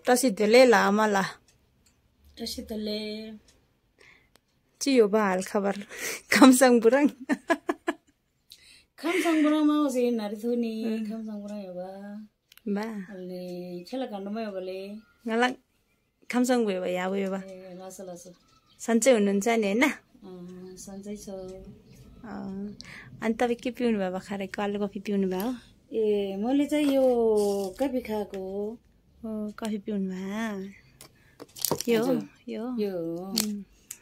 Tasitele la mala. Tasitele. Ciyo ba hal khabar. Kamsang burang. Kamsang burang mau sih narithuni. Kamsang burang ya ba. Ba. Ale chela kandu mau bale. Ngalak kamsang bu ba ya bu ba. Lasu lasu. Sanche hunनुहुन्छ नि हैन? सन्चै छ। अनि तपाईँ के पिउनु भयो भर्खरै कालो कफी पिउनु भयो? ए मैले चाहिँ यो कफी खाएको हो। कफी पिउनु भयो? यो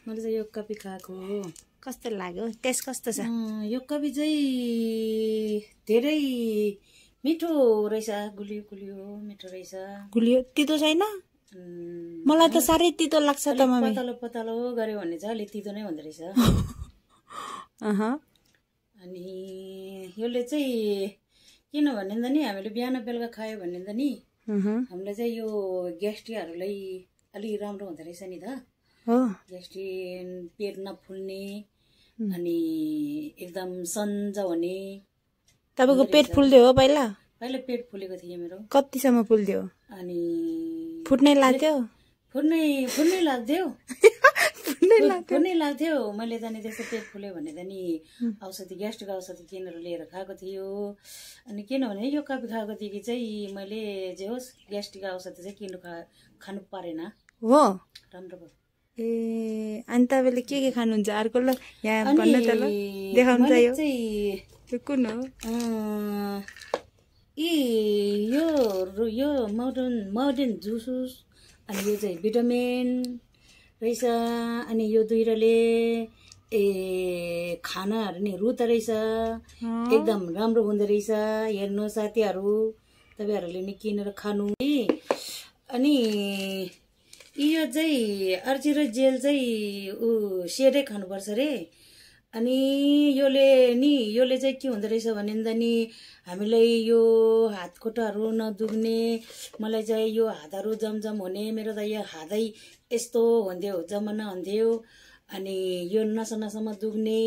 मैले चाहिँ यो कफी खाएको। कस्तो लाग्यो? टेस्ट कस्तो छ? यो कफी चाहिँ धेरै मिठो रहेछ। गुलियो गुलियो मिठो रहेछ। गुलियो तितो छैन? मलाई त साह्रै तितो लाग्छ त मम्मी। पतलो पतलो गर्यो भने चाहिँ अलि तितो नै हुँदो रहेछ। अनि यसले चाहिँ किन भन्ने त नि हामीले बिहान बेलुका खायो भने त नि हामीले चाहिँ यो ग्यास्ट्रिकहरूलाई अलि राम्रो हुँदो रहेछ नि त। हो। ग्यास्ट्रिक पेट नफुल्ने अनि एकदम सन्चो हुने। तपाईको पेट फुल्दियो हो पहिला? पहिला पेट फुलेको थियो मेरो। कतिसम्म फुल्दियो? अनि फुट्नै लाग्थ्यो? फुट्नै लाग्थ्यो। फुट्नै लाग्थ्यो। मैले त नि त्यस्तो पेट फुल्यो भने त नि औषधि ग्यास्ट्रिक औषधि किनेर लिएर खाएको थियो। अनि किनभने यो कफी खाएकोदेखि चाहिँ मैले जे होस् ग्यास्ट्रिक औषधि चाहिँ खानु परेन। हो। राम्रो भयो। ए अनि तपाईँले के खानुहुन्छ अर्को? ल यहाँ भन्नु त ल, देखाउनु त। यो कुन हो? यो मोडर्न जुस। अनि यो चाहिँ भिटामिन रहेछ। अनि यो दुईटाले खानाहरू नि रुचा रहेछ। एकदम राम्रो हुँदो रहेछ। हेर्नु साथीहरू, तपाईँहरूले नि किनेर खानु। अनि यो चाहिँ अर्जिरो जेल चाहिँ सेरै खानुपर्छ रे। अनि योले चाहिँ के हुँदो रहेछ भने नि हामीलाई यो हात खुट्टाहरू नदुख्ने, मलाई चाहिँ यो हातहरू जमजम हुने, मेरो त यो हातै यस्तो हुन्थ्यो जमना हुन्थ्यो। अनि यो नसा नसामा दुख्ने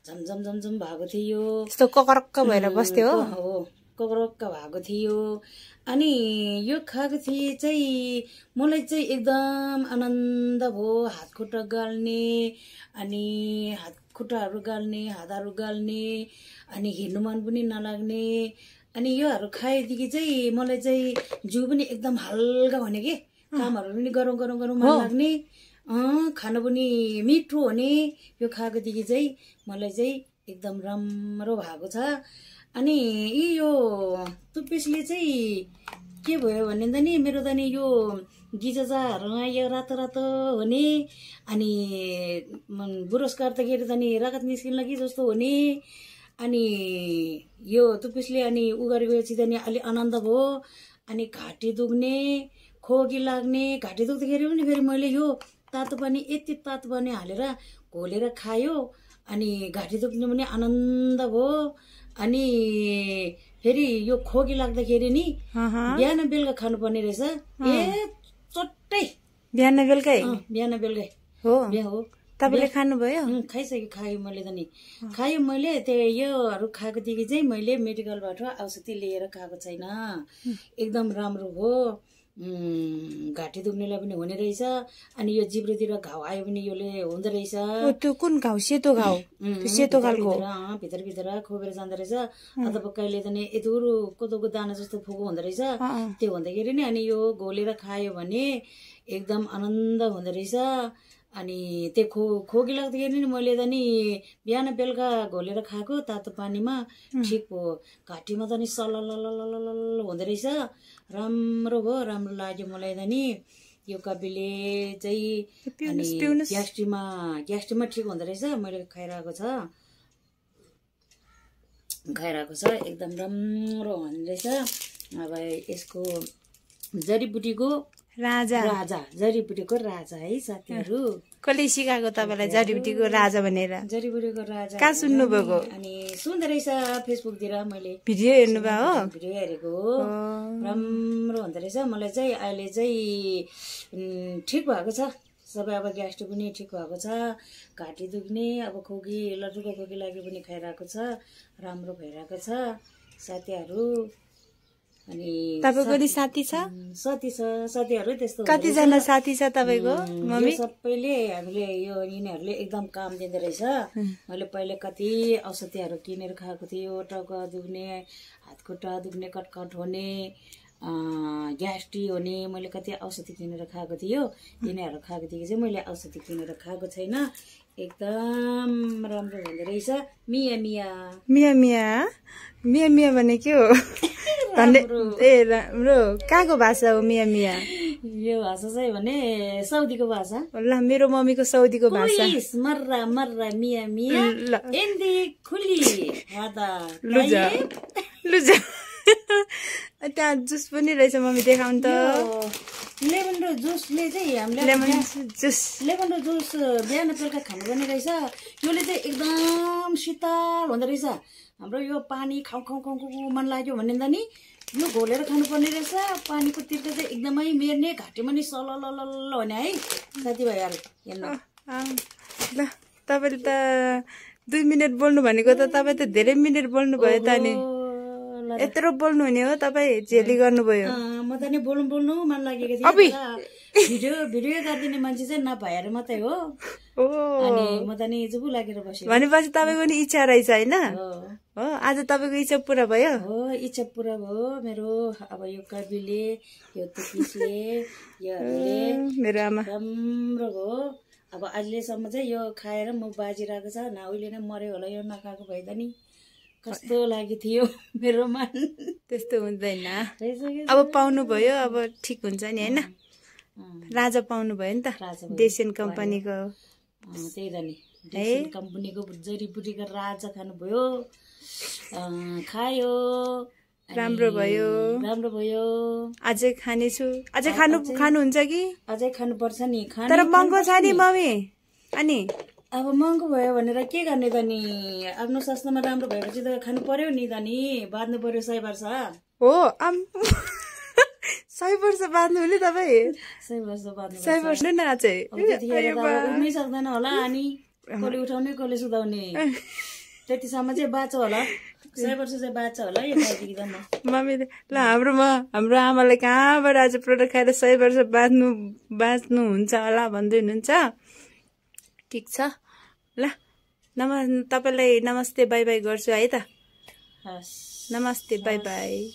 झमझम झमझम भएको थियो। यस्तो ककरक्क भएर बस्थ्यो। हो ककरक्क भएको थियो। अनि यो खाएको थिएँ चाहिँ मलाई चाहिँ एकदम आनन्द भयो। हात खुट्टा गाल्ने, अनि हात खुट्टाहरू गाल्ने, हातहरू गाल्ने, अनि हिँड्नु मन पनि नलाग्ने। अनि योहरू खाएदेखि चाहिँ मलाई चाहिँ जिउ पनि एकदम हल्का हुने के, कामहरू पनि गरौँ गरौँ गरौँ मन लाग्ने, खानु पनि मिठो हुने। यो खाएकोदेखि चाहिँ मलाई चाहिँ एकदम राम्रो भएको छ। अनि यो टुथपेस्टले चाहिँ के भयो भने त नि मेरो त नि यो गिजाजाहरूमा यो रातो रातो हुने, अनि बुरस काट्दाखेरि त नि रगत निस्किन लागि जस्तो हुने। अनि यो टुथपेस्टले अनि उ गरेपछि त नि अलि आनन्द भयो। अनि घाँटी दुख्ने, खोकी लाग्ने, घाँटी दुख्दाखेरि पनि फेरि मैले यो तातो पानी, यति तातो पानी हालेर घोलेर खायो। अनि घाँटी दुख्ने पनि आनन्द भयो। अनि फेरि यो खोकी लाग्दाखेरि नि बिहान बेलुका खानुपर्ने रहेछ। चट्टै बिहान बेलुकै? बिहान बेलुकै हो। हो। तपाईँले खानुभयो? खाइसकेँ, खायो मैले त नि। खायो मैले। त्यो योहरू खाएकोदेखि चाहिँ मैले मेडिकलबाट औषधि लिएर खाएको छैन। एकदम राम्रो हो। घाँटी दुख्नेलाई पनि हुने रहेछ। अनि यो जिब्रोतिर घाउ आयो भने योले हुँदो रहेछ। त्यो कुन घाउ? सेतो घाउ? सेतो खालको भित्र भित्र खोपेर जाँदो रहेछ। अथवा कहिले त नि यत्रो कोदोको दाना जस्तो फोको हुँदो रहेछ। त्यो हुँदाखेरि नि अनि यो घोलेर खायो भने एकदम आनन्द हुँदो रहेछ। अनि त्यो खोकी लाग्दाखेरि नि मैले त नि बिहान बेलुका घोलेर खाएको तातो पानीमा ठिक भयो। घाँटीमा त नि सलल हुँदो रहेछ। राम्रो भयो, राम्रो लाग्यो मलाई त नि यो कफीले चाहिँ। अनि ग्यास्ट्रिकमा ठिक हुँदो रहेछ। मैले खाइरहेको छ एकदम राम्रो हुने रहेछ। अब यसको जडीबुटीको जडीबुटीको राजा है साथीहरू। कसले सिकाएको तपाईँलाई जडीबुटीको राजा भनेर? जडीबुटीको राजा कहाँ सुन्नु भएको? अनि सुन्दो रहेछ फेसबुकतिर मैले भिडियो हेर्नुभयो हो? भिडियो हेरेको हो। राम्रो हुँदो रहेछ। मलाई चाहिँ अहिले चाहिँ ठिक भएको छ सबै। अब ग्यास्ट्रिक पनि ठिक भएको छ। घाँटी दुख्ने, अब खोकी लटुको खोकी लाग्यो पनि खाइरहेको छ। राम्रो भइरहेको छ साथीहरू। अनि तपाईको नि साथी छ? साथी छ, साथीहरु त्यस्तो कतिजना साथी छ तपाईको मम्मी? सबैले हामीले यिनीहरूले एकदम काम दिँदो रहेछ। मैले पहिले कति औषधिहरू किनेर खाएको थियो, टाउको दुख्ने, हात खुट्टा दुख्ने, कटकट हुने, ग्यास्ट्रिक हुने, मैले कति औषधि किनेर खाएको थियो। यिनीहरू खाएको थियो चाहिँ मैले औषधि किनेर खाएको छैन। एकदम राम्रो हुँदो रहेछ। मिया मिया मिया मिया मिया मिया भने के हो? ए राम्रो। कहाँको भाषा हो मिया मिया? यो भाषा चाहिँ भने साउदीको भाषा। ल मेरो मम्मीको साउदीको भाषा। मर्रा मर्रा मिया मिया एन्दी खुली हादा लुजा लुजा। त्यहाँ जुस पनि रहेछ मम्मी, देखाउनु त। लेमन जुसले चाहिँ हामीले लेमन जुस बिहान बेलुका खानुपर्ने रहेछ। योले चाहिँ एकदम शीतल हुँदो रहेछ। हाम्रो यो पानी खाउ खाउ खाउ खाउ मन लाग्यो भने नि यो घोलेर खानुपर्ने रहेछ। पानीको तिर्को चाहिँ एकदमै मेर्ने, घाँटीमा नि सललल हुने है साथीभाइहरू हेर्नु। ल तपाईँले त 2 मिनट बोल्नु भनेको त तपाईँ त धेरै मिनट बोल्नु भयो त नि। यत्रो बोल्नु हुने हो तपाईँ? झेली गर्नुभयो। म त नि बोल्नु मन लागेको थियो। भिडियो गरिदिने मान्छे चाहिँ नभएर मात्रै हो। अनि म त नि जुबु लागेर बसेँ। भनेपछि तपाईँको नि इच्छा रहेछ होइन? हो, आज तपाईँको इच्छा पुरा भयो? हो, इच्छा पुरा भयो मेरो। अब यो कविले, यो तुकिसले, योहरूले मेरो आमा राम्रो भयो। अब अहिलेसम्म चाहिँ यो खाएर म बाजिरहेको छ। उहिले नै मर्यो होला यो नखाएको भए त नि कस्तो लागि थियो मेरो मन। त्यस्तो हुँदैन, अब पाउनु भयो, अब ठिक हुन्छ नि होइन? राजा पाउनु भयो नि त, डेसियन कम्पनीको। त्यही त नि, डेसियन कम्पनीको जडीबुटीको राजा खानुभयो, खायो, राम्रो भयो, राम्रो भयो। अझै खानेछु। अझै खानुहुन्छ कि? अझै खानुपर्छ नि। तर महँगो छ नि मम्मी। अनि अब महँगो भयो भनेर के गर्ने त नि? आफ्नो स्वास्थ्यमा राम्रो भएपछि त खानु पर्यो नि त नि। बाँध्नु पर्यो 100 वर्ष। हो 100 वर्ष बाँध्नु हुने तपाईँ? 100 वर्ष बाँध्नु। 100 वर्ष न चाहिँ उठ्नै सक्दैन होला। अनि कसले उठाउने कसले सुधाउने, त्यतिसम्म चाहिँ बाँच्छ होला। 100 वर्ष चाहिँ बाँच्छ होला यो बाँचिदिँदा मम्मीले। ल हाम्रो आमाले कहाँबाट आज प्रोडक्ट खाएर 100 वर्ष बाँच्नु हुन्छ होला भन्दै हुनुहुन्छ। ठिक छ ल, तपाईँलाई नमस्ते बाई बाई गर्छु है त। नमस्ते बाई बाई।